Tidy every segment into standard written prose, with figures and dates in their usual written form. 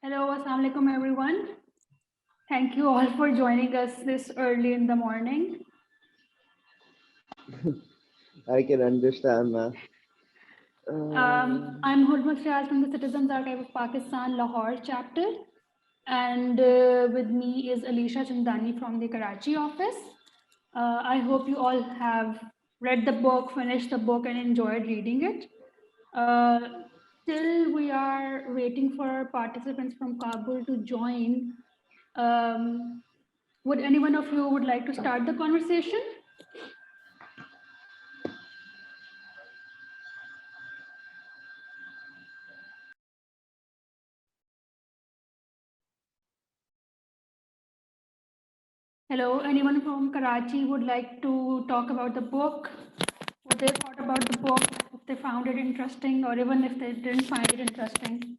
Hello, assalamu alaikum everyone. Thank you all for joining us this early in the morning. I can understand, man. I'm Hurmat Riaz from the Citizens Archive of Pakistan, Lahore chapter. And with me is Alisha Chandani from the Karachi office. I hope you all have read the book, finished the book, and enjoyed reading it. Till we are waiting for our participants from Kabul to join, would any one of you would like to start the conversation? Hello, anyone from Karachi would like to talk about the book? What they thought about the book, if they found it interesting, or even if they didn't find it interesting?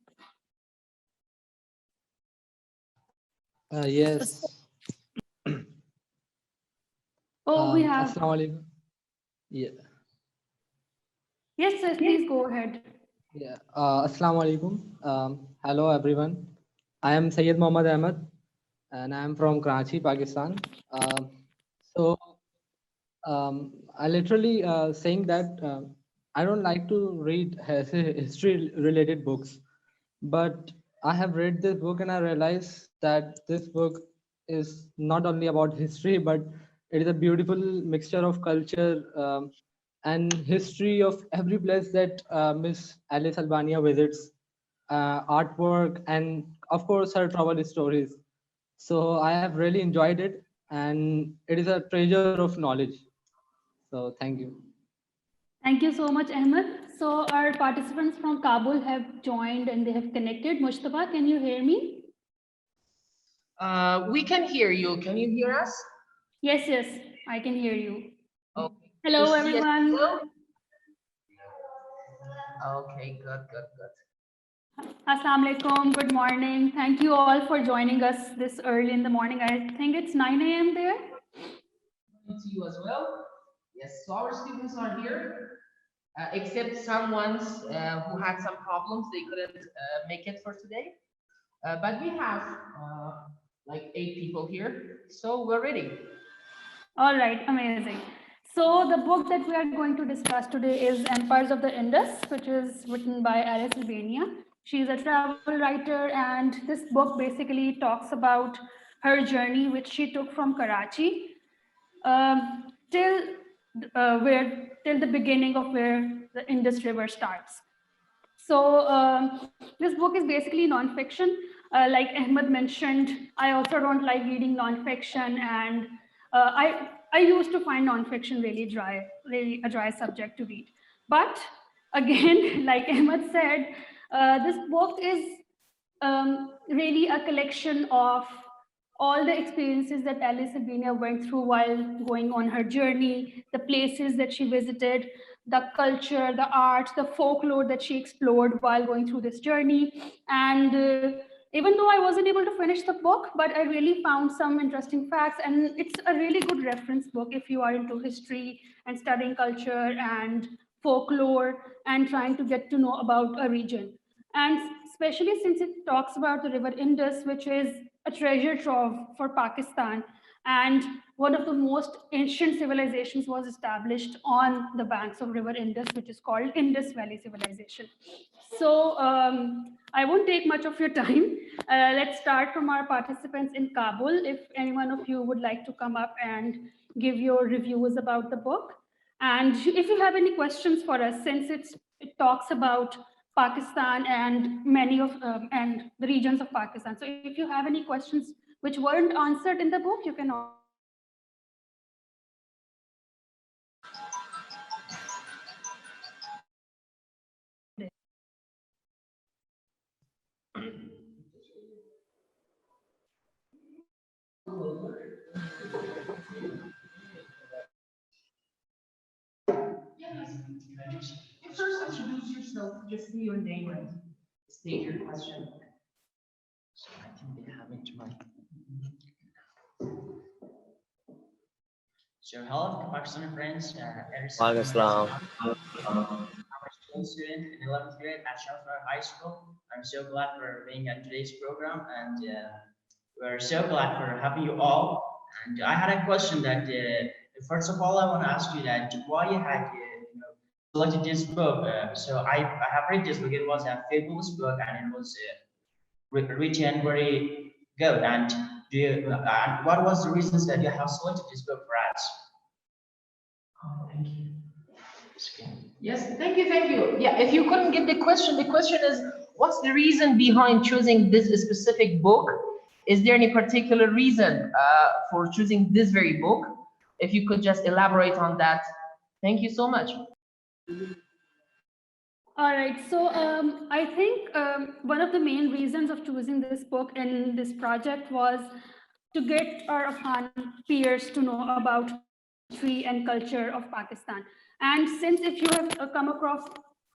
Yes. Oh, we have. Assalamu alaikum. Yeah. Yes, sir, please go ahead. Yeah. Assalamu alaikum. Hello, everyone. I am Syed Mohammad Ahmed, and I am from Karachi, Pakistan. So, I literally saying that I don't like to read history-related books, but I have read this book and I realized that this book is not only about history, but it is a beautiful mixture of culture and history of every place that Miss Alice Albania visits, artwork, and of course her travel stories. So I have really enjoyed it, and it is a treasure of knowledge. So thank you. Thank you so much, Ahmed. So our participants from Kabul have joined and they have connected. Mustafa, can you hear me? We can hear you. Can you hear us? Yes, I can hear you. Okay. Hello, You see us everyone. still? Okay, good. Assalamu alaikum. Good morning. Thank you all for joining us this early in the morning. I think it's 9 a.m. there. To you as well. Yes, so our students are here, except some ones who had some problems. They couldn't make it for today. But we have like 8 people here, so we're ready. All right, amazing. So the book that we are going to discuss today is Empires of the Indus, which is written by Alice Albania. She's a travel writer, and this book basically talks about her journey, which she took from Karachi till till the beginning of where the Indus River starts. So this book is basically nonfiction. Like Ahmed mentioned, I also don't like reading nonfiction, and I used to find nonfiction really a dry subject to read. But again, like Ahmed said, this book is really a collection of all the experiences that Alice Albania went through while going on her journey, the places that she visited, the culture, the art, the folklore that she explored while going through this journey. And even though I wasn't able to finish the book, but I really found some interesting facts. And it's a really good reference book if you are into history and studying culture and folklore and trying to get to know about a region. And especially since it talks about the river Indus, which is a treasure trove for Pakistan. And one of the most ancient civilizations was established on the banks of River Indus, which is called Indus Valley Civilization. So I won't take much of your time. Let's start from our participants in Kabul. If any one of you would like to come up and give your reviews about the book. And if you have any questions for us, since it talks about Pakistan and many of and the regions of Pakistan. So if you have any questions which weren't answered in the book, you can. You first introduce yourself, just say your name and state your question. So I think they have it right. So hello, Pakistani friends. Pakistan. student in 11th grade at Shelter High School. I'm so glad for being at today's program, and we're so glad for having you all. And I had a question that, first of all, I want to ask you that why you had selected this book. So I have read this book. It was a fabulous book, and it was written very good. And what was the reasons that you have selected this book for us? Oh, thank you. Yes, thank you, thank you. Yeah, if you couldn't get the question is, what's the reason behind choosing this specific book? Is there any particular reason for choosing this very book? If you could just elaborate on that. Thank you so much. All right, so I think one of the main reasons of choosing this book in this project was to get our Afghan peers to know about history and culture of Pakistan. And since if you have come across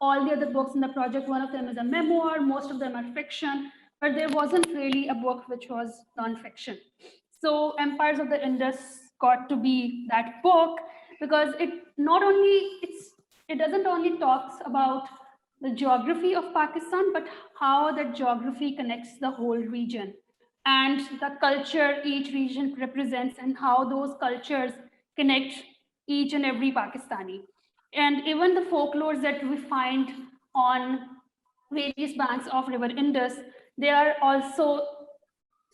all the other books in the project, one of them is a memoir, most of them are fiction, but there wasn't really a book which was non-fiction. So Empires of the Indus got to be that book because it doesn't only talks about the geography of Pakistan, but how that geography connects the whole region and the culture each region represents and how those cultures connect each and every Pakistani. And even the folklores that we find on various banks of River Indus, they are also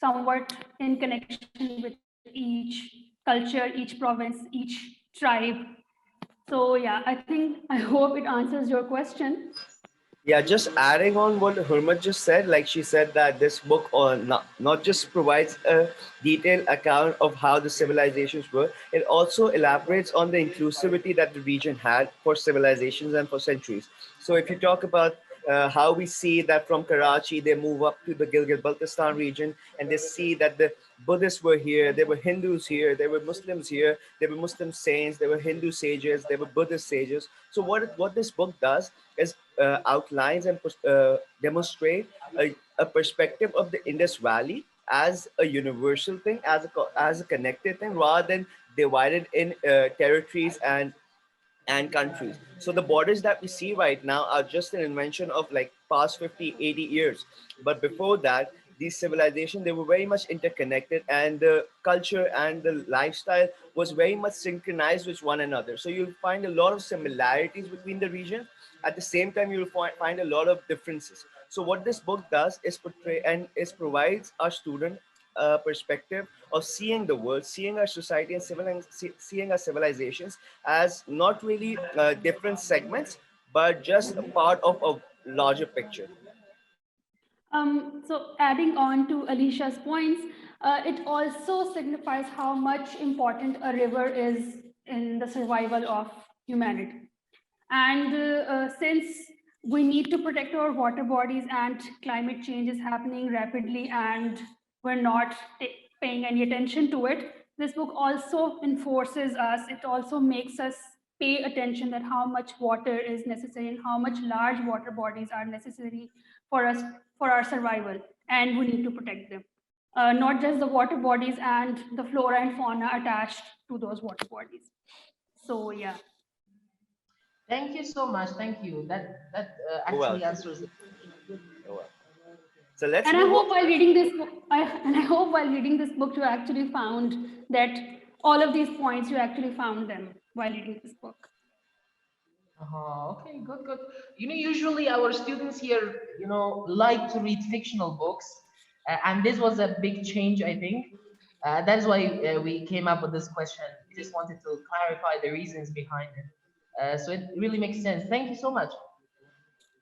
somewhat in connection with each culture, each province, each tribe. So yeah, I hope it answers your question. Yeah, just adding on what Hurmat just said, like she said that this book not just provides a detailed account of how the civilizations were, it also elaborates on the inclusivity that the region had for civilizations and for centuries. So if you talk about how we see that from Karachi, they move up to the Gilgit-Baltistan region and they see that the Buddhists were here, there were Hindus here, there were Muslims here, there were Muslim saints, there were Hindu sages, there were Buddhist sages. So what this book does is outlines and demonstrate a perspective of the Indus Valley as a universal thing, as a connected thing, rather than divided in territories and countries. So the borders that we see right now are just an invention of like past 50, 80 years. But before that, these civilizations, they were very much interconnected and the culture and the lifestyle was very much synchronized with one another. So you'll find a lot of similarities between the regions. At the same time, you'll find a lot of differences. So what this book does is portray and is provides our student perspective of seeing the world, seeing our society and seeing our civilizations as not really different segments, but just a part of a larger picture. So adding on to Alicia's points, it also signifies how much important a river is in the survival of humanity. And since we need to protect our water bodies and climate change is happening rapidly and we're not paying any attention to it, this book also enforces us, it also makes us pay attention that how much water is necessary and how much large water bodies are necessary for us, for our survival, and we need to protect them. Not just the water bodies and the flora and fauna attached to those water bodies. So yeah. Thank you so much. Thank you. That You're actually welcome. answers it. You're welcome. So let's And I move hope on. while reading this book, and I hope while reading this book, you actually found that all of these points, you actually found them while reading this book. Okay, good, good. Usually our students here, like to read fictional books, and this was a big change, I think. That's why we came up with this question. We just wanted to clarify the reasons behind it. So it really makes sense. Thank you so much.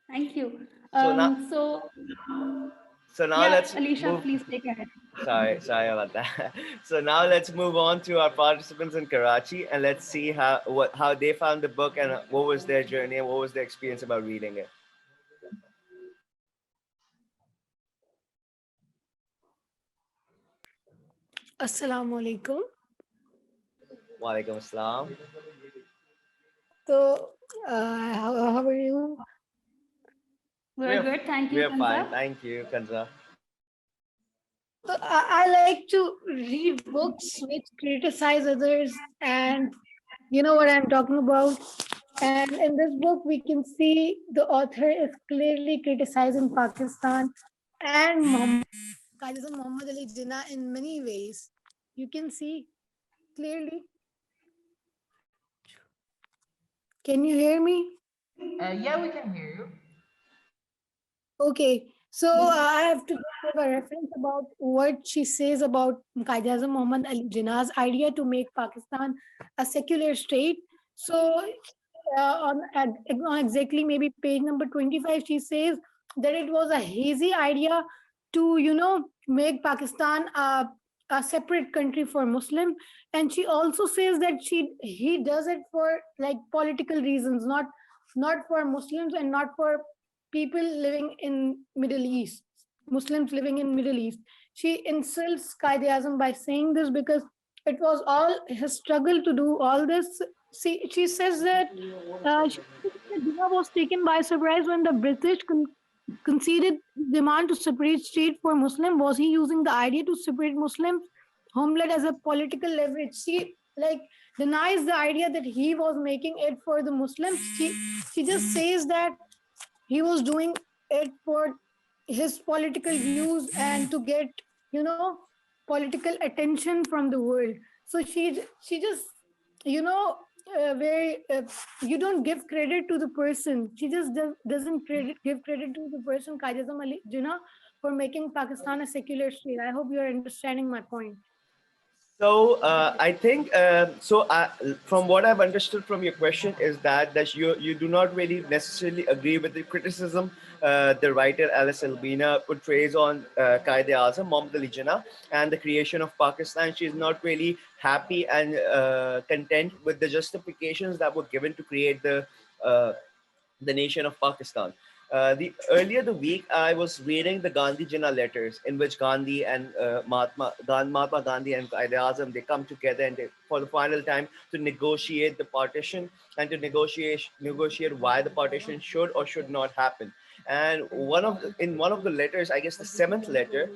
Thank you. So now, So so now yeah, let's Alicia, move. please take ahead. Sorry about that. So now let's move on to our participants in Karachi and let's see how they found the book and what was their journey and what was their experience about reading it. Assalamu alaikum. Walaikum assalam. So, how are you? We're good. Thank you, We're fine. Kanza. Thank you, Kanza. So, I like to read books which criticize others, and you know what I'm talking about. And in this book, we can see the author is clearly criticizing Pakistan and Qaida Muhammad Ali Jinnah in many ways. You can see clearly. Can you hear me? Yeah, we can hear you. Okay, so I have to give a reference about what she says about Qaida Muhammad Ali Jinnah's idea to make Pakistan a secular state. So on exactly maybe page number 25, she says that it was a hazy idea to make Pakistan a separate country for Muslim, and she also says that he does it for like political reasons, not for Muslims and not for people living in Middle East, Muslims living in Middle East. She insults Qaid-e-Azam by saying this because it was all his struggle to do all this. She says that Jinnah was taken by surprise when the British conceded demand to separate state for Muslim. Was he using the idea to separate Muslims homeland as a political leverage? She like denies the idea that he was making it for the Muslims. She just says that he was doing it for his political views and to get you know political attention from the world. So she just you know where you don't give credit to the person. She just doesn't give credit to the person Qaidazam Ali Jinnah for making Pakistan a secular state. I hope you are understanding my point. So I think so. From what I've understood from your question is that you do not really necessarily agree with the criticism the writer Alice Albina portrays on Qaid-e-Azam Muhammad Ali Jinnah and the creation of Pakistan. She is not really happy and content with the justifications that were given to create uh, the nation of Pakistan. The earlier the week, I was reading the Gandhi Jinnah letters, in which Gandhi and Mahatma Gandhi and Qaid-e-Azam, they come together and they, for the final time, to negotiate the partition and to negotiate why the partition should or should not happen. And in one of the letters, I guess the seventh letter,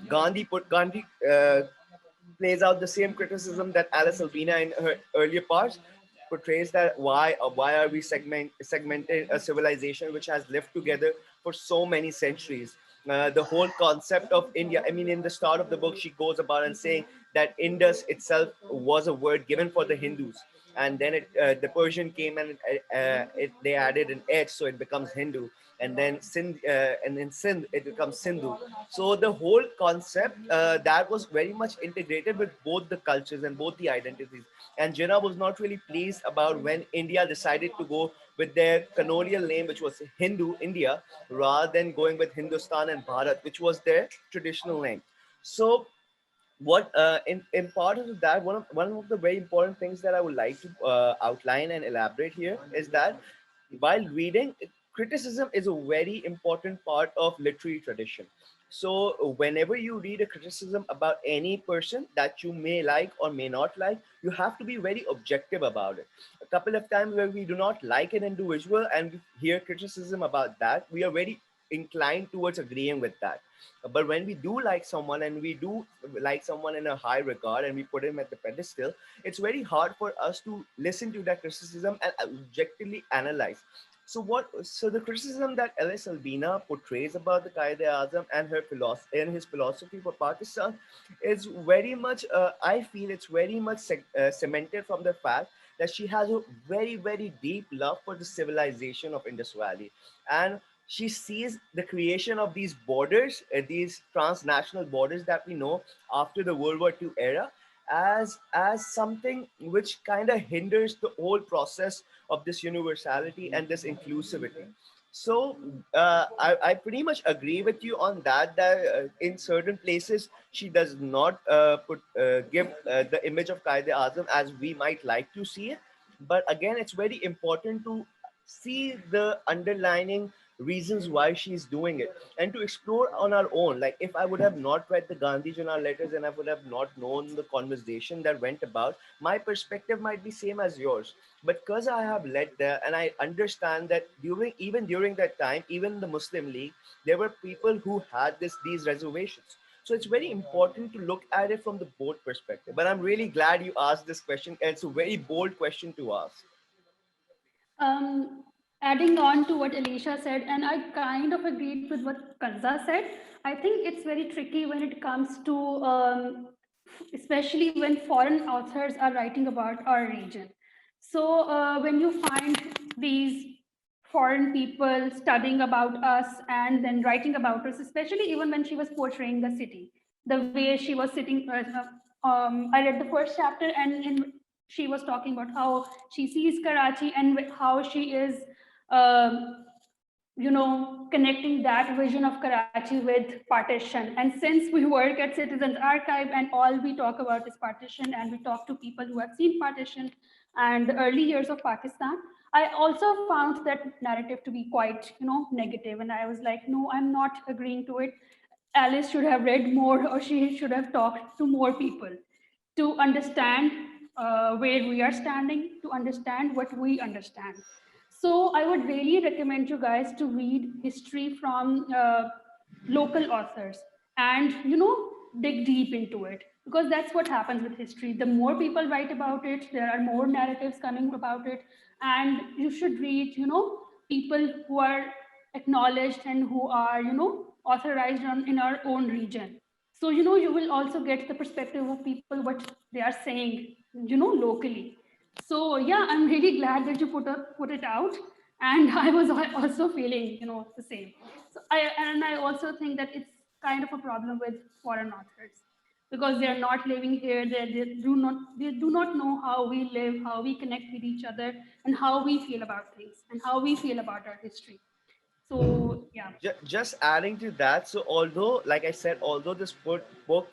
Gandhi plays out the same criticism that Alice Albina in her earlier parts portrays, that why are we segmenting a civilization which has lived together for so many centuries. The whole concept of India, I mean, in the start of the book, she goes about and saying that Indus itself was a word given for the Hindus, and then the Persian came and they added an H, so it becomes Hindu, and then Sindh it becomes Sindhu. So the whole concept that was very much integrated with both the cultures and both the identities. And Jinnah was not really pleased about when India decided to go with their colonial name, which was Hindu India, rather than going with Hindustan and Bharat, which was their traditional name. So what in part of that, one of the very important things that I would like to outline and elaborate here is that while reading, criticism is a very important part of literary tradition. So whenever you read a criticism about any person that you may like or may not like, you have to be very objective about it. A couple of times where we do not like an individual and we hear criticism about that, we are very inclined towards agreeing with that. But when we do like someone and we do like someone in a high regard and we put him at the pedestal, it's very hard for us to listen to that criticism and objectively analyze. So the criticism that Alice Albina portrays about the Qaid-e-Azam and her philosophy and his philosophy for Pakistan is very much, I feel it's very much cemented from the fact that she has a very deep love for the civilization of Indus Valley, and she sees the creation of these borders, these transnational borders that we know after the World War II era, as something which kind of hinders the whole process of this universality and this inclusivity. So I pretty much agree with you on that. That in certain places she does not give the image of Qaeda Azam as we might like to see it. But again, it's very important to see the underlining reasons why she's doing it and to explore on our own. Like if I would have not read the Gandhi Journal letters and I would have not known the conversation that went about, my perspective might be same as yours. But because I have led there and I understand that during that time, even the Muslim League, there were people who had these reservations. So it's very important to look at it from the both perspective. But I'm really glad you asked this question. And it's a very bold question to ask. Adding on to what Alicia said, and I kind of agreed with what Kanza said. I think it's very tricky when it comes to, especially when foreign authors are writing about our region. So when you find these foreign people studying about us and then writing about us, especially even when she was portraying the city, the way she was sitting. I read the first chapter, and she was talking about how she sees Karachi and how she is, connecting that vision of Karachi with partition. And since we work at Citizens Archive and all we talk about is partition, and we talk to people who have seen partition and the early years of Pakistan, I also found that narrative to be quite, negative. And I was like, no, I'm not agreeing to it. Alice should have read more, or she should have talked to more people to understand where we are standing, to understand what we understand. So I would really recommend you guys to read history from local authors, and dig deep into it, because that's what happens with history. The more people write about it, there are more narratives coming about it, and you should read people who are acknowledged and who are authorized in our own region. So you will also get the perspective of people, what they are saying locally. So yeah, I'm really glad that you put it out, and I was also feeling the same. So I also think that it's kind of a problem with foreign authors, because they are not living here. They do not know how we live, how we connect with each other, and how we feel about things, and how we feel about our history. So yeah. Just adding to that, so although, like I said, although this book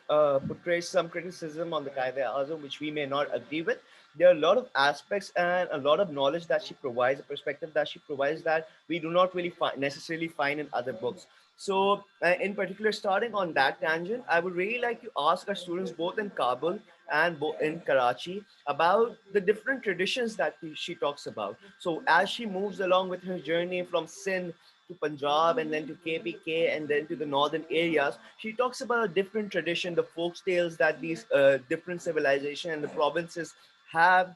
portrays some criticism on the Qaeda Azam, which we may not agree with, there are a lot of aspects and a lot of knowledge that she provides, a perspective that she provides that we do not really necessarily find in other books. So, in particular, starting on that tangent, I would really like to ask our students both in Kabul and in Karachi about the different traditions that she talks about. So, as she moves along with her journey from Sindh to Punjab and then to KPK and then to the northern areas, she talks about a different tradition, the folk tales that these different civilizations and the provinces have.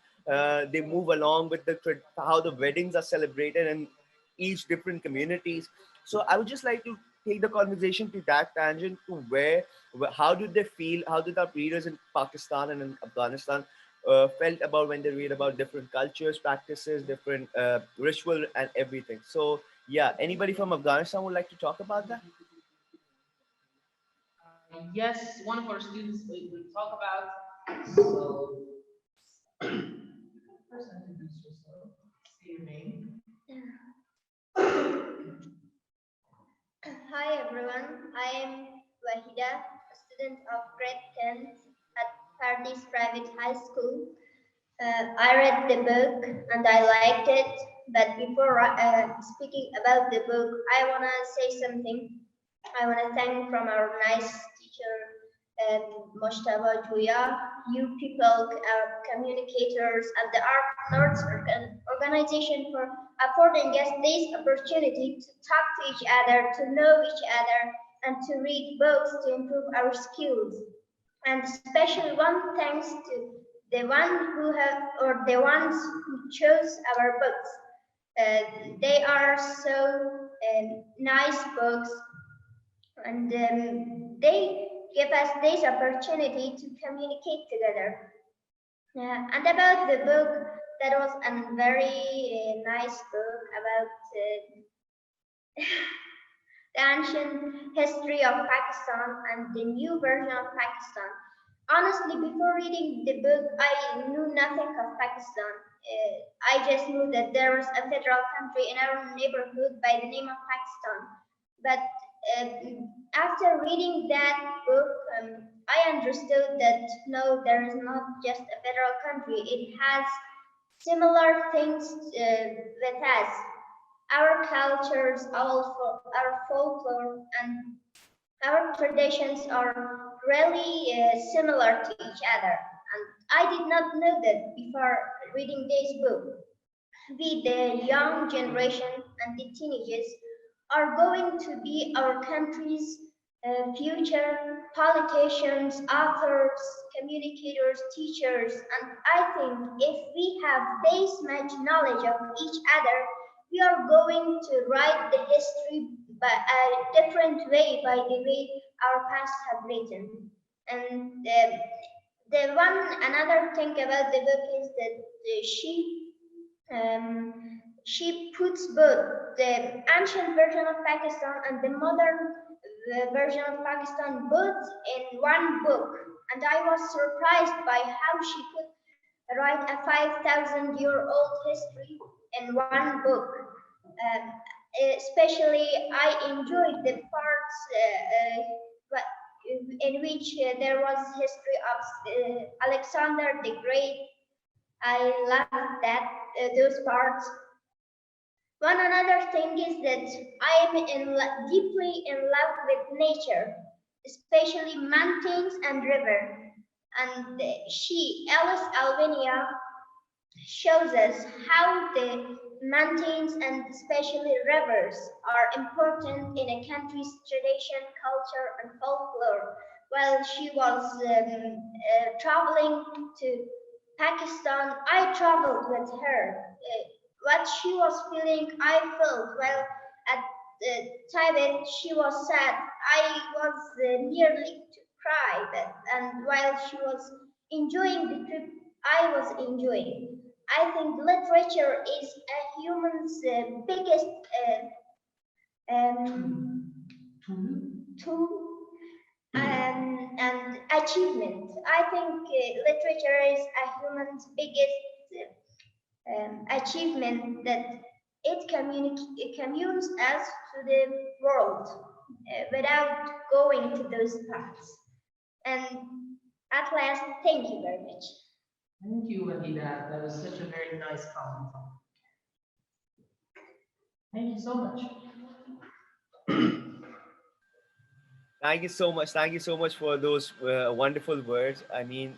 They move along with how the weddings are celebrated in each different communities. So I would just like to take the conversation to that tangent to how do they feel, how did our readers in Pakistan and in Afghanistan felt about when they read about different cultures, practices, different ritual and everything. So yeah, anybody from Afghanistan would like to talk about that? Yes, one of our students will talk about. So, first introduce yourself, say your name. Hi everyone, I am Wahida, a student of grade 10 at Pardis Private High School. I read the book and I liked it, but before speaking about the book, I want to say something. I want to thank from our nice teacher, Moshtaba Juya, you people, communicators, and the Art Nerds organization for affording us this opportunity to talk to each other, to know each other, and to read books to improve our skills. And special one thanks to the ones who chose our books. They are so nice books, and they give us this opportunity to communicate together. And about the book, that was a very nice book about the ancient history of Pakistan and the new version of Pakistan. Honestly, before reading the book, I knew nothing of Pakistan. I just knew that there was a federal country in our neighborhood by the name of Pakistan. But after reading that book, I understood that no, there is not just a federal country. It has similar things with us. Our cultures, our folklore, and our traditions are really similar to each other. And I did not know that before reading this book. We, the young generation and the teenagers, are going to be our country's future politicians, authors, communicators, teachers, and I think if we have this much knowledge of each other, we are going to write the history by a different way by the way our past have written. And the one another thing about the book is that she puts both the ancient version of Pakistan and the modern version of Pakistan both in one book. And I was surprised by how she could write a 5,000-year-old history in one book. Especially, I enjoyed the parts in which there was history of Alexander the Great. I love that those parts. One another thing is that I am deeply in love with nature, especially mountains and river. And Alice Albania, shows us how the mountains and especially rivers are important in a country's tradition, culture, and folklore. While she was traveling to Pakistan, I traveled with her. What she was feeling, I felt. While at Tibet, she was sad. I was nearly to cry, and while she was enjoying the trip, I was enjoying. I think literature is a human's biggest tool and achievement. I think literature is a human's biggest achievement that it communes us to the world without going to those paths. And at last, thank you very much. Thank you, Adida. That was such a very nice comment. Thank you so much. Thank you so much. Thank you so much for those wonderful words. I mean,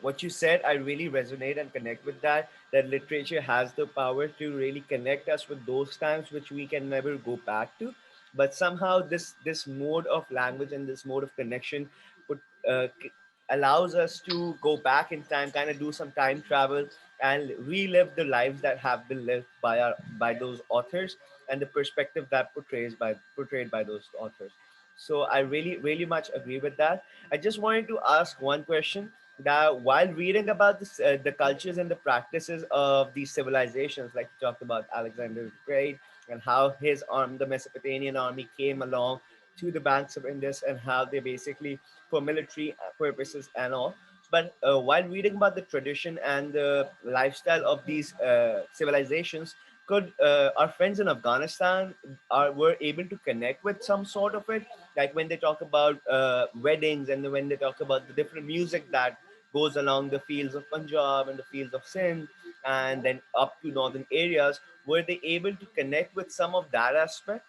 what you said, I really resonate and connect with that. That literature has the power to really connect us with those times which we can never go back to. But somehow, this mode of language and this mode of connection put, allows us to go back in time, kind of do some time travel, and relive the lives that have been lived by those authors and the perspective that portrayed by those authors. So I really much agree with that. I just wanted to ask one question, that while reading about this, the cultures and the practices of these civilizations, like you talked about Alexander the Great and how his the Mesopotamian army came along to the banks of Indus and how they basically for military purposes and all. But while reading about the tradition and the lifestyle of these civilizations, could our friends in Afghanistan were able to connect with some sort of it, like when they talk about weddings and when they talk about the different music that goes along the fields of Punjab and the fields of Sindh and then up to northern areas, were they able to connect with some of that aspect?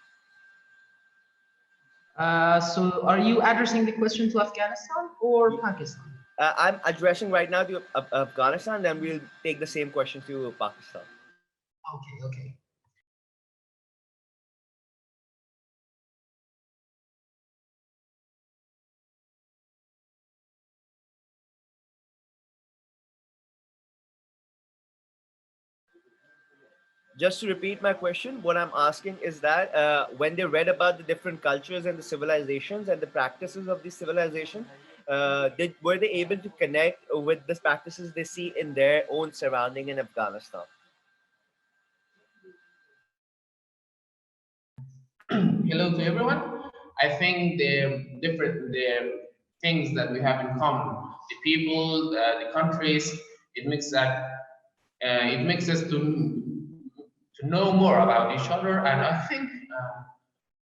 So are you addressing the question to Afghanistan or Pakistan? I'm addressing right now to Afghanistan, then we'll take the same question to Pakistan. Okay, okay. Just to repeat my question, what I'm asking is that when they read about the different cultures and the civilizations and the practices of these civilizations, were they able to connect with the practices they see in their own surrounding in Afghanistan? Hello to everyone. I think the things that we have in common, the people, the countries, it makes us to know more about each other. And I think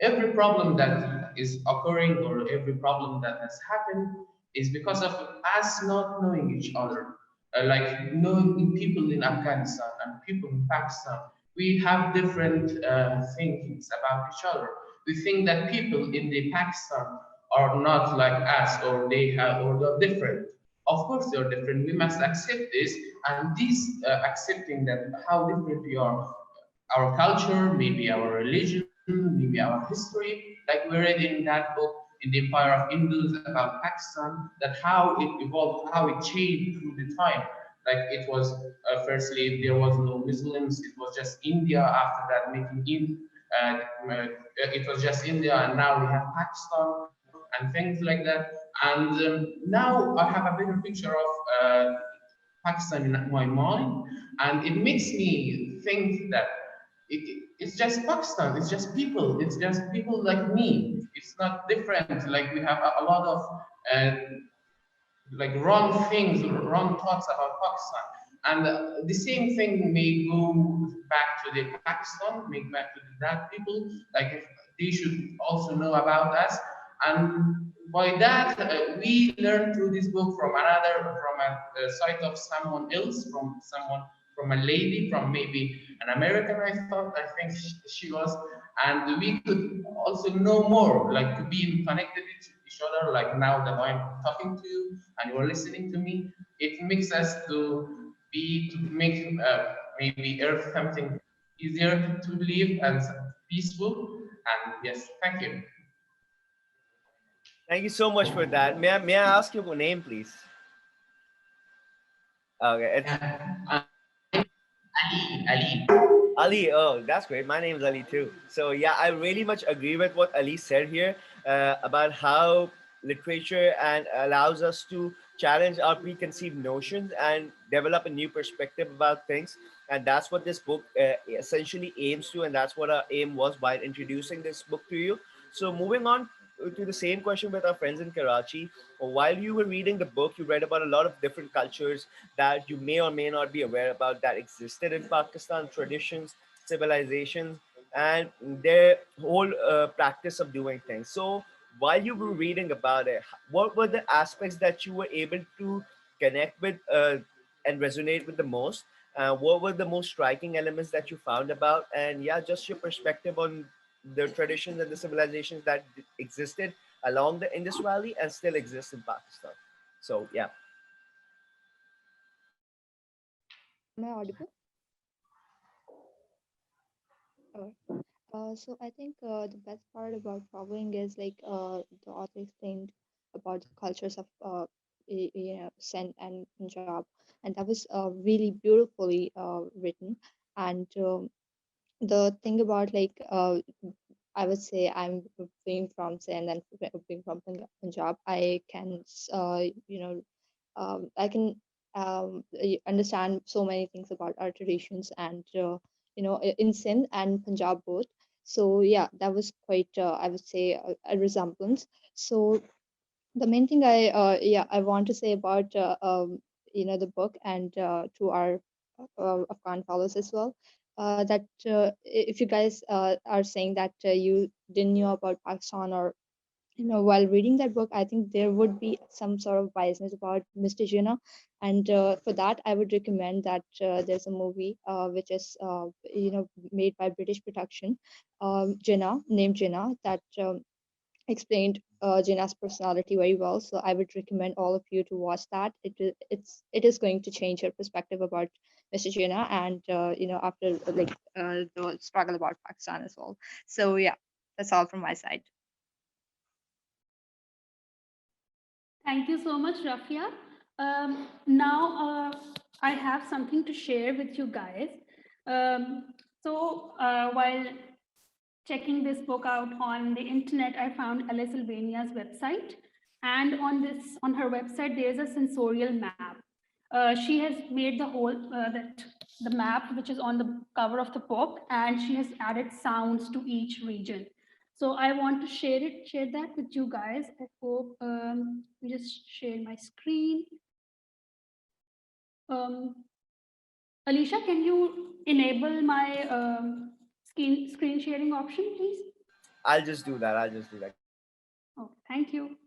every problem that is occurring or every problem that has happened is because of us not knowing each other. Like knowing people in Afghanistan and people in Pakistan, we have different thinkings about each other. We think that people in the Pakistan are not like us, or they're different. Of course, they're different. We must accept this, and this accepting that how different we are, our culture, maybe our religion, maybe our history, like we read in that book, in the empire of Indus, about Pakistan, that how it evolved, how it changed through the time. Like it was firstly there was no Muslims, it was just India. After that, making it was just India, and now we have Pakistan and things like that. And now I have a better picture of Pakistan in my mind, and it makes me think that it's just Pakistan, it's just people like me. It's not different. Like we have a lot of uh, like wrong things, wrong thoughts about Pakistan. And the same thing may go back to the Pakistan, make back to the that people. Like if they should also know about us. And by that, we learn through this book from a side of someone else, from a lady, from maybe an American. I think she was, and we could also know more, like to be connected with each other. Like now that I'm talking to you and you're listening to me, it makes us to make maybe Earth something easier to live and peaceful. And yes, thank you. Thank you so much for that. May I ask your name, please? Okay, it's Yeah. Ali. Ali. Oh, that's great. My name is Ali too. So yeah, I really much agree with what Ali said here about how literature and allows us to challenge our preconceived notions and develop a new perspective about things. And that's what this book essentially aims to, and that's what our aim was by introducing this book to you. So moving on to the same question with our friends in Karachi. While you were reading the book, you read about a lot of different cultures that you may or may not be aware about that existed in Pakistan, traditions, civilizations, and their whole practice of doing things. So, while you were reading about it, what were the aspects that you were able to connect with and resonate with the most? What were the most striking elements that you found about? And yeah, just your perspective on the traditions and the civilizations that existed along the Indus Valley and still exist in Pakistan. So, yeah. Am I audible? So I think the best part about traveling is like the author explained about the cultures of Sindh and Punjab, and that was really beautifully written. And the thing about like I would say I'm being from Sindh and being from Punjab, I can I can understand so many things about our traditions and in Sindh and Punjab both. So yeah, that was quite I would say a resemblance. So the main thing I want to say about the book and to our Afghan fellows as well. That if you guys are saying that you didn't know about Pakistan or while reading that book, I think there would be some sort of biasness about Mr. Jinnah. And for that, I would recommend that there's a movie which is, made by British production, Jinnah, named Jinnah, that explained Jinnah's personality very well. So I would recommend all of you to watch that. It is going to change your perspective about Mr. Jinnah and, after the struggle about Pakistan as well. So yeah, that's all from my side. Thank you so much, Rafia. Now I have something to share with you guys. While checking this book out on the internet, I found Alice Albania's website, and on her website there is a sensorial map. She has made the map which is on the cover of the book, and she has added sounds to each region. So I want to share that with you guys. I hope just share my screen. Um, Alicia, can you enable my screen sharing option, please? I'll just do that. Oh, thank you.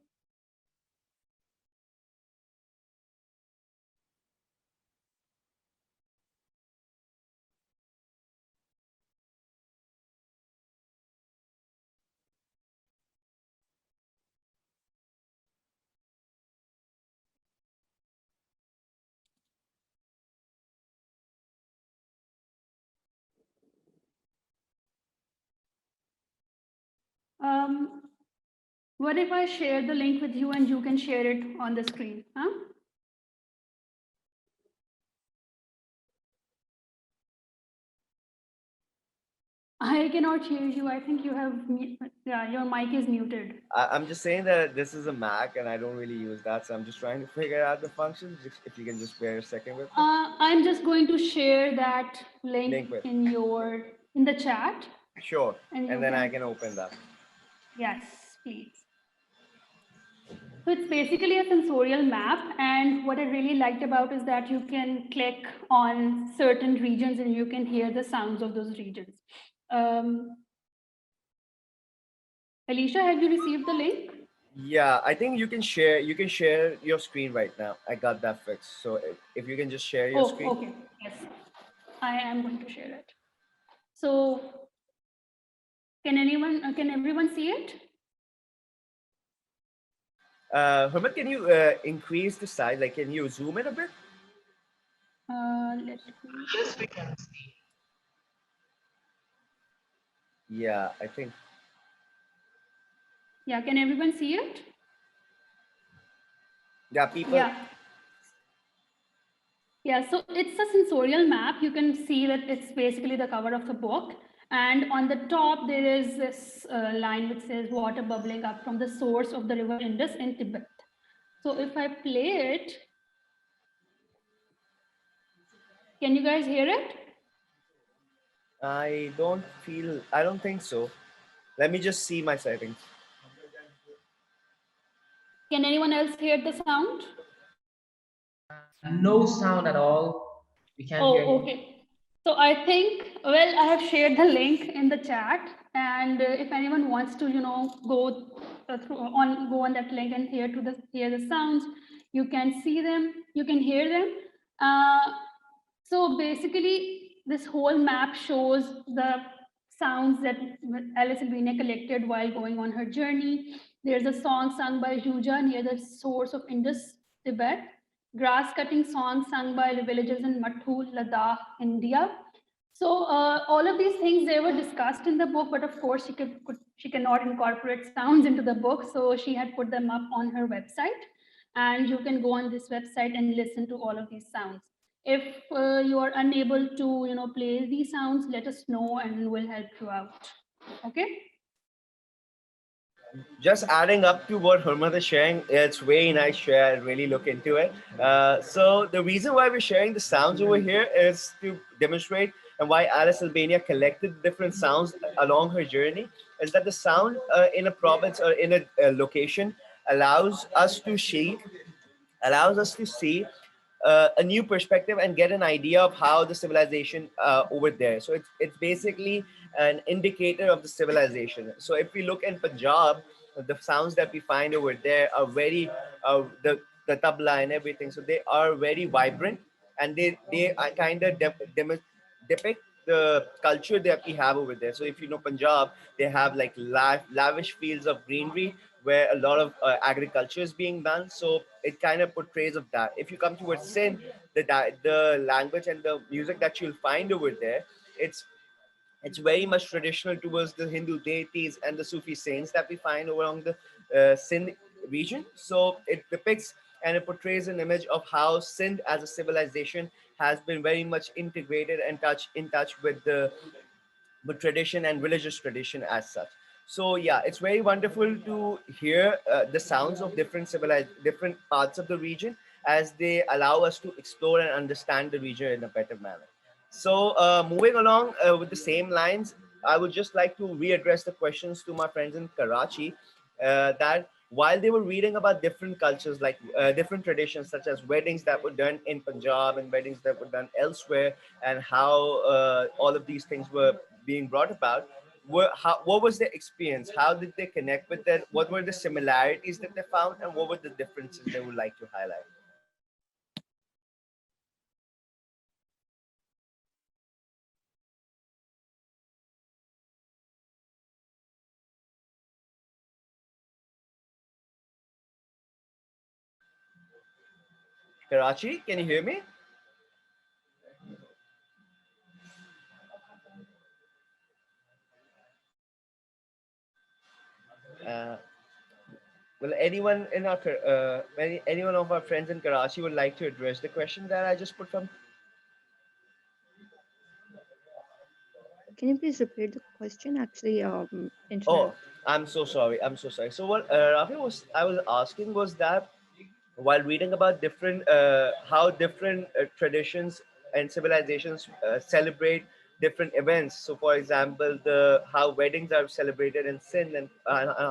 Um, What if I share the link with you and you can share it on the screen? Huh? I cannot hear you. I think you have, yeah, your mic is muted. I'm just saying that this is a Mac and I don't really use that, so I'm just trying to figure out the functions. If you can just bear a second with me. I'm just going to share that Link link with. in the chat. Sure. And you And then I can, can open that. yes, please. So it's basically a sensorial map, and what I really liked about is that you can click on certain regions and you can hear the sounds of those regions. Alicia, have you received the link? Yeah, I think you can share your screen right now. I got that fixed. So if you can just share your Oh, screen. okay. Yes, I am going to share it. So can everyone see it? Herman, can you increase the size? Like, can you zoom in a bit? Let me. Yes, we can see. Yeah, I think. Yeah, can everyone see it? Yeah, people. Yeah. Yeah, so it's a sensorial map. You can see that it's basically the cover of the book. And on the top, there is this line which says water bubbling up from the source of the river Indus in Tibet. So if I play it, can you guys hear it? I don't think so. Let me just see my settings. Can anyone else hear the sound? No sound at all. We can't hear Oh, you. okay. So I think, well, I have shared the link in the chat, and if anyone wants to, go on that link and hear the sounds, you can see them, you can hear them. So basically, this whole map shows the sounds that Alice Albania collected while going on her journey. There's a song sung by Juja near the source of Indus, Tibet. Grass-cutting songs sung by the villagers in Mathu, Ladakh, India. So all of these things, they were discussed in the book, but of course she cannot incorporate sounds into the book, so she had put them up on her website, and you can go on this website and listen to all of these sounds. If you are unable to, play these sounds, let us know and we'll help you out. Okay. Just adding up to what Herman is sharing, it's very nice share. Really look into it. So the reason why we're sharing the sounds over here is to demonstrate, and why Alice Albania collected different sounds along her journey, is that the sound in a province or in a location allows us to see a new perspective and get an idea of how the civilization over there. So it's basically an indicator of the civilization. So if we look in Punjab, the sounds that we find over there are very the tabla and everything. So they are very vibrant, and they are kind of depict the culture that we have over there. So if you know Punjab, they have like lavish fields of greenery where a lot of agriculture is being done. So it kind of portrays of that. If you come towards Sindh, the language and the music that you'll find over there, it's very much traditional towards the Hindu deities and the Sufi saints that we find along the Sindh region. So it depicts and it portrays an image of how Sindh as a civilization has been very much integrated and in touch with the tradition and religious tradition as such. So yeah, it's very wonderful to hear the sounds of different parts of the region, as they allow us to explore and understand the region in a better manner. So moving along with the same lines, I would just like to readdress the questions to my friends in Karachi, that while they were reading about different cultures, like different traditions, such as weddings that were done in Punjab and weddings that were done elsewhere, and how all of these things were being brought about, what was their experience? How did they connect with that? What were the similarities that they found, and what were the differences they would like to highlight? Karachi, can you hear me? Uh, Well, anyone in our anyone of our friends in Karachi would like to address the question that I just put from. Can you please repeat the question? Actually, internet. Oh, I'm so sorry. I'm so sorry. So what Rafi was I was asking was that while reading about different how different traditions and civilizations celebrate different events. So, for example, the how weddings are celebrated in Sindh and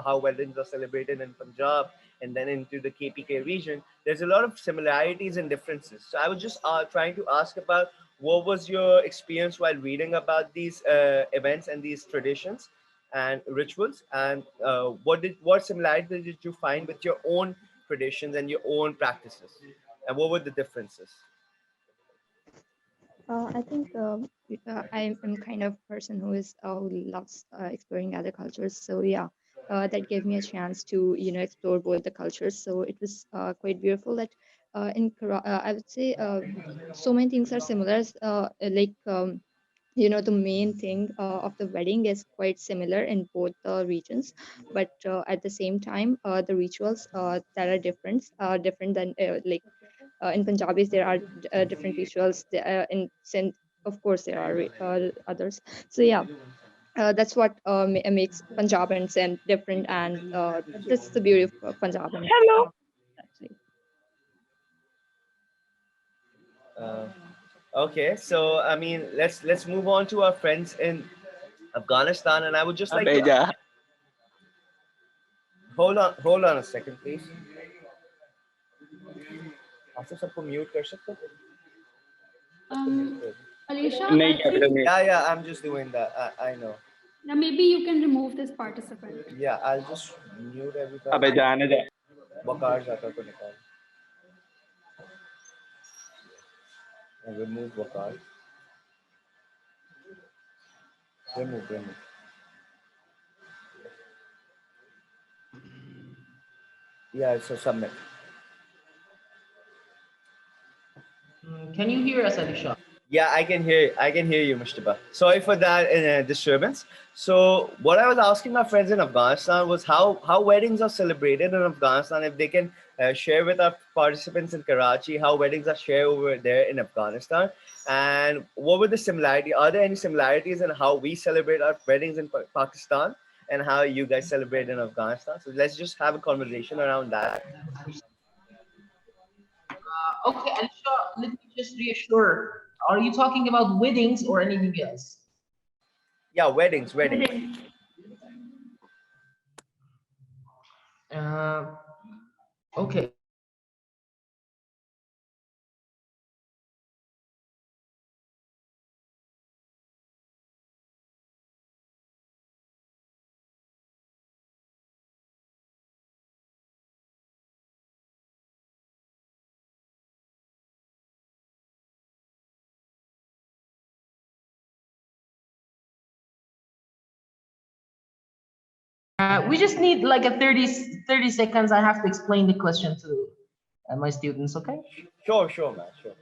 how weddings are celebrated in Punjab and then into the KPK region. There's a lot of similarities and differences. So, I was just trying to ask about what was your experience while reading about these events and these traditions and rituals, and what similarities did you find with your own traditions and your own practices, and what were the differences? I think I am kind of person who is who loves exploring other cultures. So yeah, that gave me a chance to explore both the cultures. So it was quite beautiful that I would say so many things are similar. Like the main thing of the wedding is quite similar in both the regions, but at the same time the rituals that are different than in Punjabis there are different rituals. In Sindh, of course, there are others. So yeah, that's what makes Punjab and Sindh different, and this is the beauty of Punjab and Hello. actually. uh, okay, so I mean, let's move on to our friends in Afghanistan, and I would just like to Abeja. hold on a second, please. Asif सबको mute कर सकते हो? सबको mute कर दो. Alicia, नहीं I करते think मैं. Yeah, I'm just doing that. I know. maybe you can remove this participant. Yeah, I'll just mute everybody. अबे जाने दे. वकार जाकर को निकाल. And remove Waqar. Remove. Yeah, so submit. Can you hear us, Alisha? Yeah, I can hear you, Mushtaba. Sorry for that disturbance. So, what I was asking my friends in Afghanistan was how weddings are celebrated in Afghanistan. If they can share with our participants in Karachi how weddings are shared over there in Afghanistan, and what were the similarity? Are there any similarities in how we celebrate our weddings in Pakistan and how you guys celebrate in Afghanistan? So let's just have a conversation around that. Okay, Alisha, let me just reassure. Are you talking about weddings or anything else? Yeah, weddings. Wedding. Okay. We just need like a 30 seconds. I have to explain the question to my students, okay? Sure, man. Sure.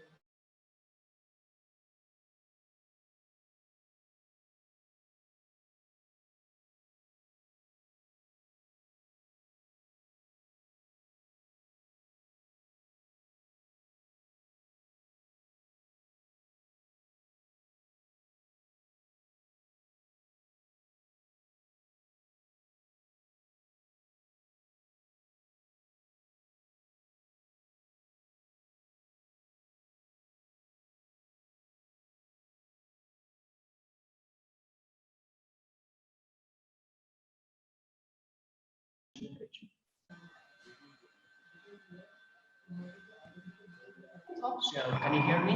So can you hear me?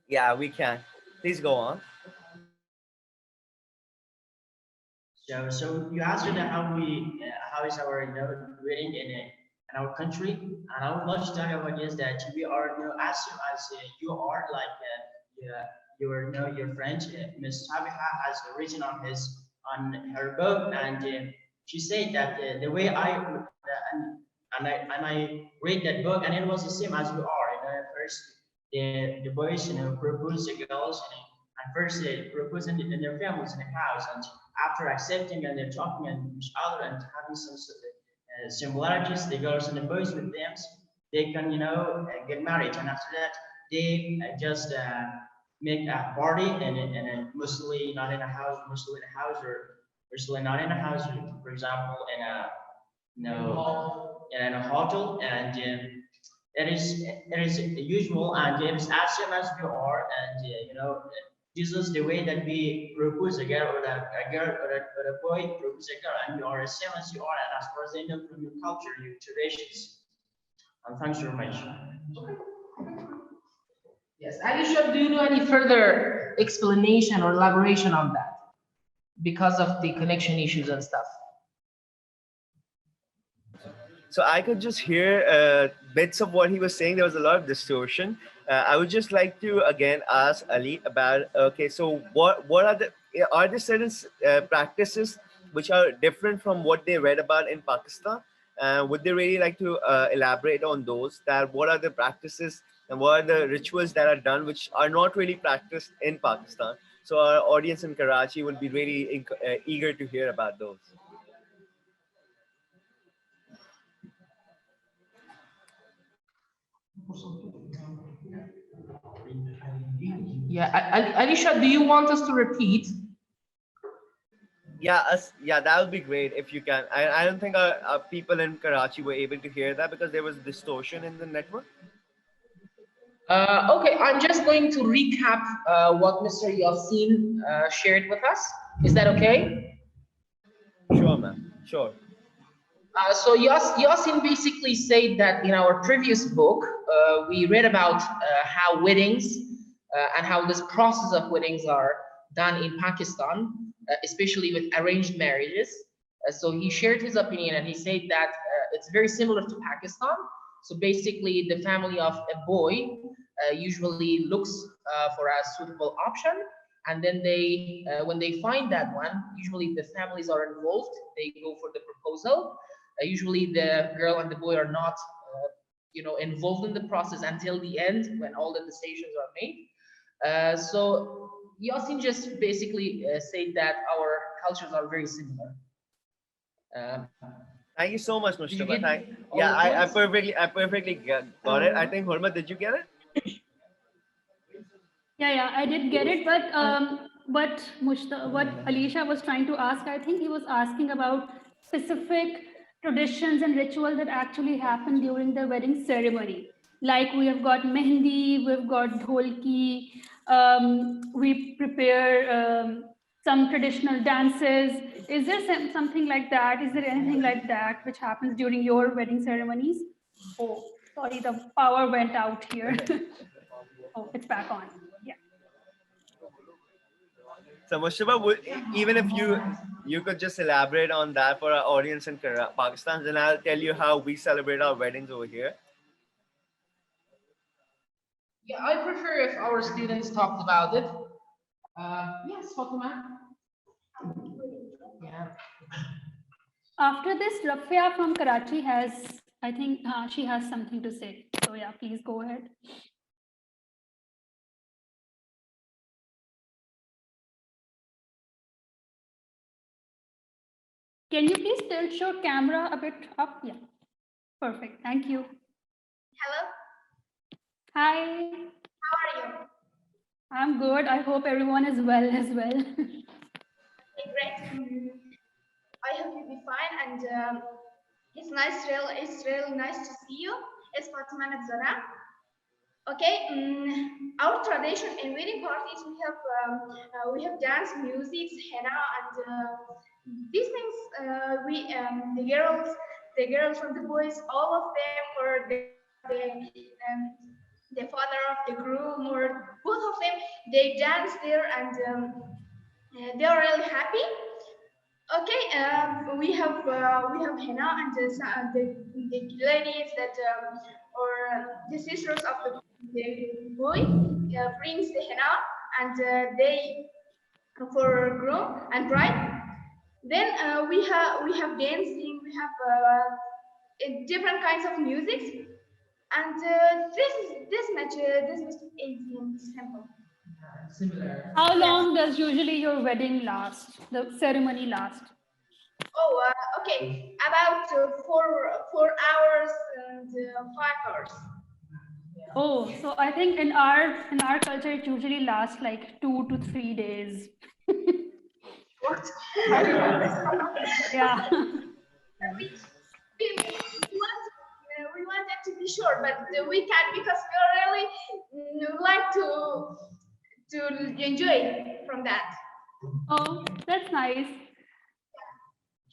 Yeah, we can. Please go on. So you asked that how is our wedding in our country, and I would love to tell you about is that we are as you are like yeah, your friend Miss Tabiha has written on her book, and she said that the way I read that book, and it was the same as you are. First the boys propose the girls, and first they propose in their families in the house, and after accepting and they're talking and each other and having some similarities. The girls and the boys with them, they can, you know, get married, and after that, they just make a party and mostly not in a house, mostly in a house, or mostly not in a house. For example, in a in a hotel, and it is usual, and it is as same as we are, and you know, this is the way that we propose a girl, or a girl, or a boy propose a girl, and you are as same as you are, and as far as they know from your culture, your traditions. And thanks very much. Yes, Alisha, do you know any further explanation or elaboration on that? Because of the connection issues and stuff. So I could just hear bits of what he was saying. There was a lot of distortion. I would just like to again ask Ali about, okay, so what are there certain practices which are different from what they read about in Pakistan? Would they really like to elaborate on those? That what are the practices and what are the rituals that are done which are not really practiced in Pakistan? So our audience in Karachi would be really eager to hear about those. Yeah, Alisha, do you want us to repeat? Yeah, yeah, that would be great if you can. I don't think our people in Karachi were able to hear that because there was distortion in the network. Okay, I'm just going to recap what Mr. Yassin shared with us. Is that okay? Sure, ma'am. Sure. So Yasin basically said that in our previous book, we read about how weddings and how this process of weddings are done in Pakistan, especially with arranged marriages. So he shared his opinion, and he said that it's very similar to Pakistan. So basically, the family of a boy usually looks for a suitable option, and then they, when they find that one, usually the families are involved. They go for the proposal. Usually the girl and the boy are not, you know, involved in the process until the end when all the decisions are made. So Yasin just basically said that our cultures are very similar. Thank you so much, Did you Mustafa. get all Yeah, the I points? perfectly got it. I think Horma, did you get it? Yeah, I did get it, but what Alicia was trying to ask, I think he was asking about specific traditions and rituals that actually happen during the wedding ceremony. Like we have got mehndi, we've got dholki, we prepare some traditional dances. Is there something like that? Is there anything like that which happens during your wedding ceremonies? Oh, sorry, the power went out here. Oh, it's back on. Yeah. So Mustafa, even if you could just elaborate on that for our audience in Pakistan, then I'll tell you how we celebrate our weddings over here. Yeah, I prefer if our students talked about it. Yes, Fatima. Yeah. After this, Rafia from Karachi has, I think she has something to say. So yeah, please go ahead. Can you please tilt your camera a bit up? Yeah, perfect. Thank you. Hello, Hi, how are you? I'm good. I hope everyone is well as well. Okay, great. I hope you'll be fine, and it's really nice to see you. It's Fatima Nadzara. Okay, our tradition in wedding parties, we have dance, music, henna, and these things. The girls and the boys, all of them, or the father of the groom, or both of them, they dance there, and they are really happy. Okay, we have henna, and the ladies that or the sisters of the boy brings the henna, and they for groom and bride. Then we have dancing, we have different kinds of music, and this is easy and simple. Similar. How Yes. long does usually your wedding last, the ceremony last? Oh, okay. About 4 hours and 5 hours. Oh, so I think in our culture it usually lasts like 2 to 3 days. What? I don't know. Yeah. We want that to be sure, but we can't because we really like to enjoy from that. Oh, that's nice.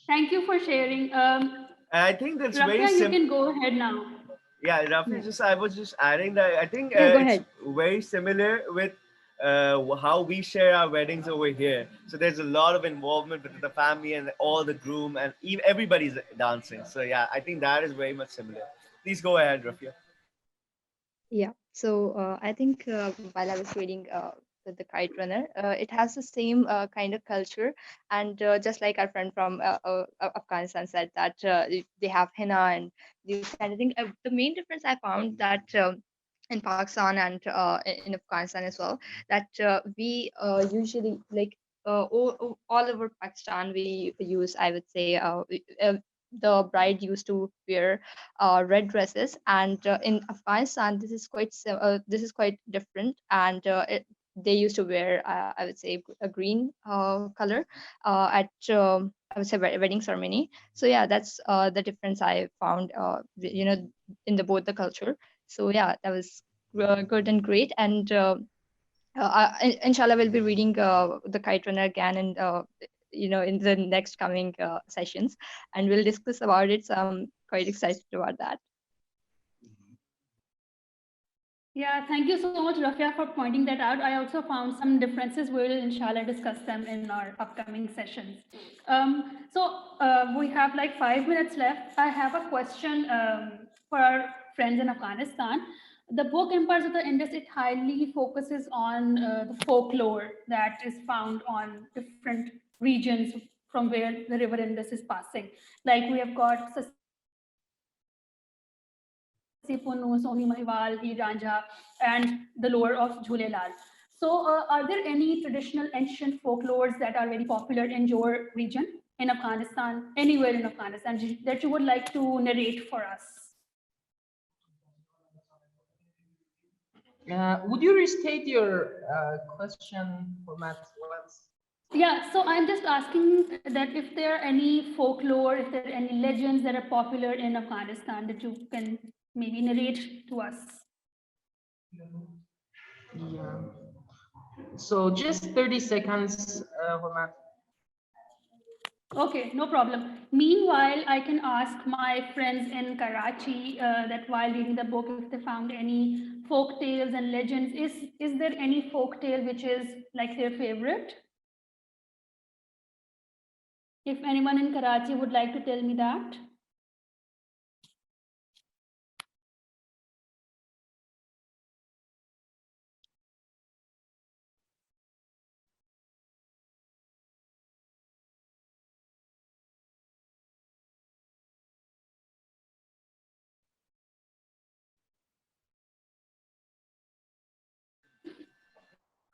Thank you for sharing. I think that's very Rafia, you simple. can go ahead now. Yeah, Rafi, I was just adding that I think Yeah, go it's ahead. very similar with how we share our weddings over here. So there's a lot of involvement with the family and all the groom and everybody's dancing. So yeah, I think that is very much similar. Please go ahead, Rafia. Yeah. So I think while I was reading the Kite Runner, it has the same kind of culture, and just like our friend from Afghanistan said that they have henna and these kind of things. The main difference I found that in Pakistan and in Afghanistan as well, that we usually like all over Pakistan we use, I would say, the bride used to wear red dresses, and in Afghanistan this is quite different, and they used to wear I would say a green color at I would say wedding ceremony. So yeah, that's the difference I found in the both the culture. So yeah, that was good and great, and inshallah we'll be reading the Kite Runner again, and in the next coming sessions, and we'll discuss about it, so I'm quite excited about that. Yeah, thank you so much, Rafia, for pointing that out. I also found some differences. We'll inshallah discuss them in our upcoming sessions. We have like 5 minutes left. I have a question for our friends in Afghanistan. The book Empires of the Indus, it highly focuses on the folklore that is found on different regions from where the river Indus is passing. Like we have got Punu, Soni Mahiwal, Veer Ranjha, and the lore of Jhulelal. So, are there any traditional ancient folklores that are very popular in your region, in Afghanistan, anywhere in Afghanistan, that you would like to narrate for us? Would you restate your question format once? Yeah, so I'm just asking that if there are any folklore, if there are any legends that are popular in Afghanistan that you can maybe narrate to us. Yeah. So just 30 seconds format. Okay, no problem. Meanwhile, I can ask my friends in Karachi that while reading the book, if they found any folk tales and legends, is there any folk tale which is like their favorite? If anyone in Karachi would like to tell me that.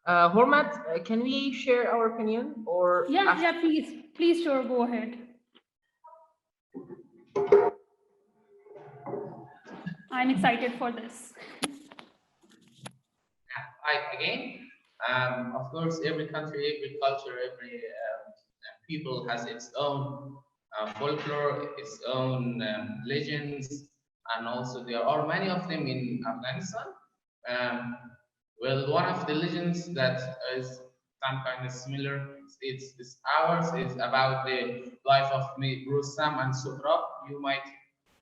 Hormat, can we share our opinion or Yeah, please, sure, go ahead. I'm excited for this. Hi again. Of course, every country, every culture, every people has its own folklore, its own legends, and also there are many of them in Afghanistan. Um, well, one of the legends that is some kind of similar, it's ours, is about the life of Rustam and Sohrab. You might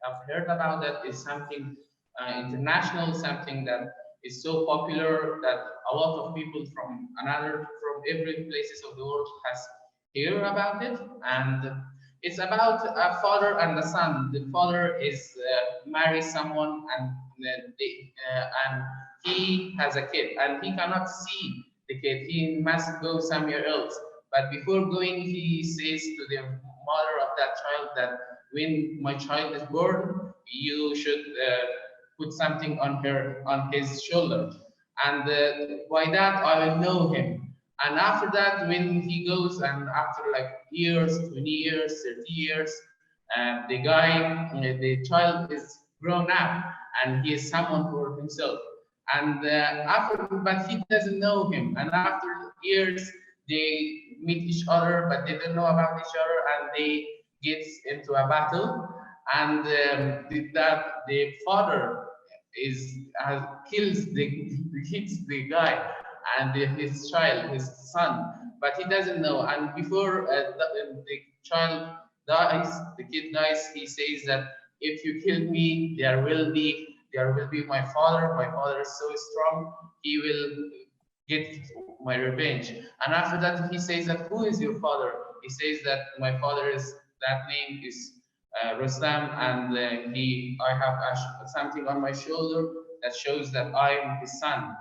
have heard about that. It's something international, something that is so popular that a lot of people from every places of the world has hear about it. And it's about a father and a son. The father is marries someone, and and he has a kid, and he cannot see the kid. He must go somewhere else. But before going, he says to the mother of that child that when my child is born, you should put something on his shoulder, and by that I will know him. And after that, when he goes and after like years, 20 years, 30 years, the child is grown up and he is someone for himself. And but he doesn't know him. And after years, they meet each other, but they don't know about each other, and they get into a battle. And the father kills the guy and his child, his son, but he doesn't know. And before the child dies, the kid dies, he says that if you kill me, there will be my father. My father is so strong, he will get my revenge. And after that, he says that who is your father? He says that my father is that name is Rustam, and I have something on my shoulder that shows that I am his son.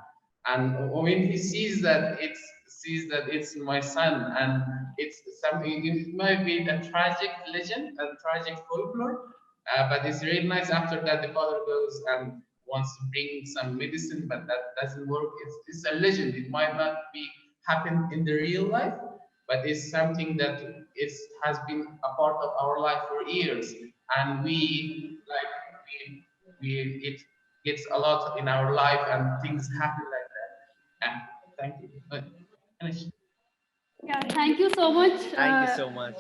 And when he sees that it's my son, and it's something, it might be a tragic legend, a tragic folklore, but it's really nice. After that, the father goes and wants to bring some medicine, but that doesn't work. It's a legend. It might not be happen in the real life, but it's something that has been a part of our life for years, and it gets a lot in our life, and things happen like that. Yeah, thank you. Finish. Yeah, thank you so much. Thank you so much.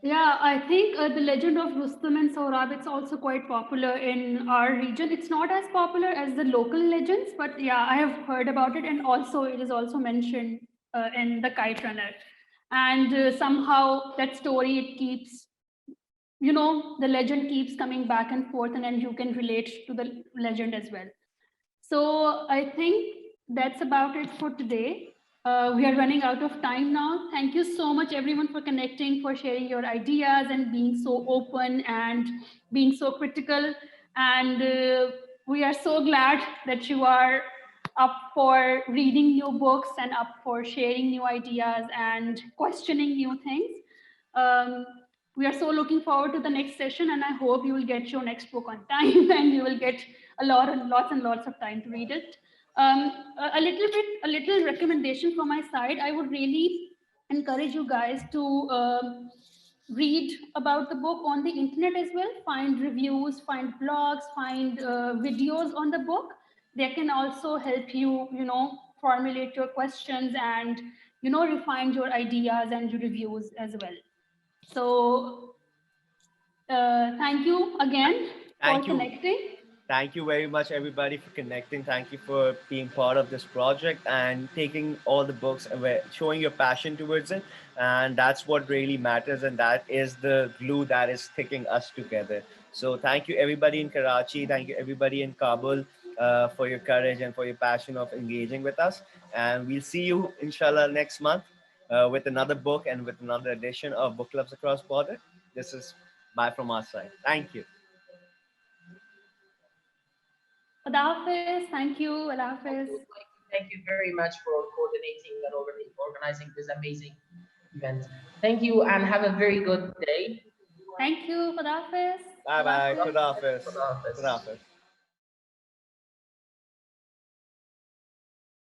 Yeah, I think the legend of Rustam and Sohrab, it's also quite popular in our region. It's not as popular as the local legends, but yeah, I have heard about it, and also it is also mentioned in the Kite Runner. And somehow that story, it keeps, the legend keeps coming back and forth, and then you can relate to the legend as well. So I think that's about it for today. We are running out of time now. Thank you so much, everyone, for connecting, for sharing your ideas and being so open and being so critical. And we are so glad that you are up for reading new books and up for sharing new ideas and questioning new things. Um, we are so looking forward to the next session, and I hope you will get your next book on time and you will get lots and lots of time to read it. A little recommendation from my side. I would really encourage you guys to read about the book on the internet as well. Find reviews, find blogs, find videos on the book. They can also help you, formulate your questions and, refine your ideas and your reviews as well. So thank you again Thank for you. connecting. Thank you very much, everybody, for connecting. Thank you for being part of this project and taking all the books and showing your passion towards it. And that's what really matters. And that is the glue that is sticking us together. So thank you, everybody in Karachi. Thank you, everybody in Kabul, for your courage and for your passion of engaging with us. And we'll see you, inshallah, next month with another book and with another edition of Book Clubs Across Border. This is bye from our side. Thank you. Khuda Hafiz. Thank you. Allah Hafiz. Thank you very much for coordinating and organizing this amazing event. Thank you and have a very good day. Thank you. Khuda Hafiz. Bye bye. Allah Hafiz. Khuda Hafiz. Khuda Hafiz. Khuda Hafiz.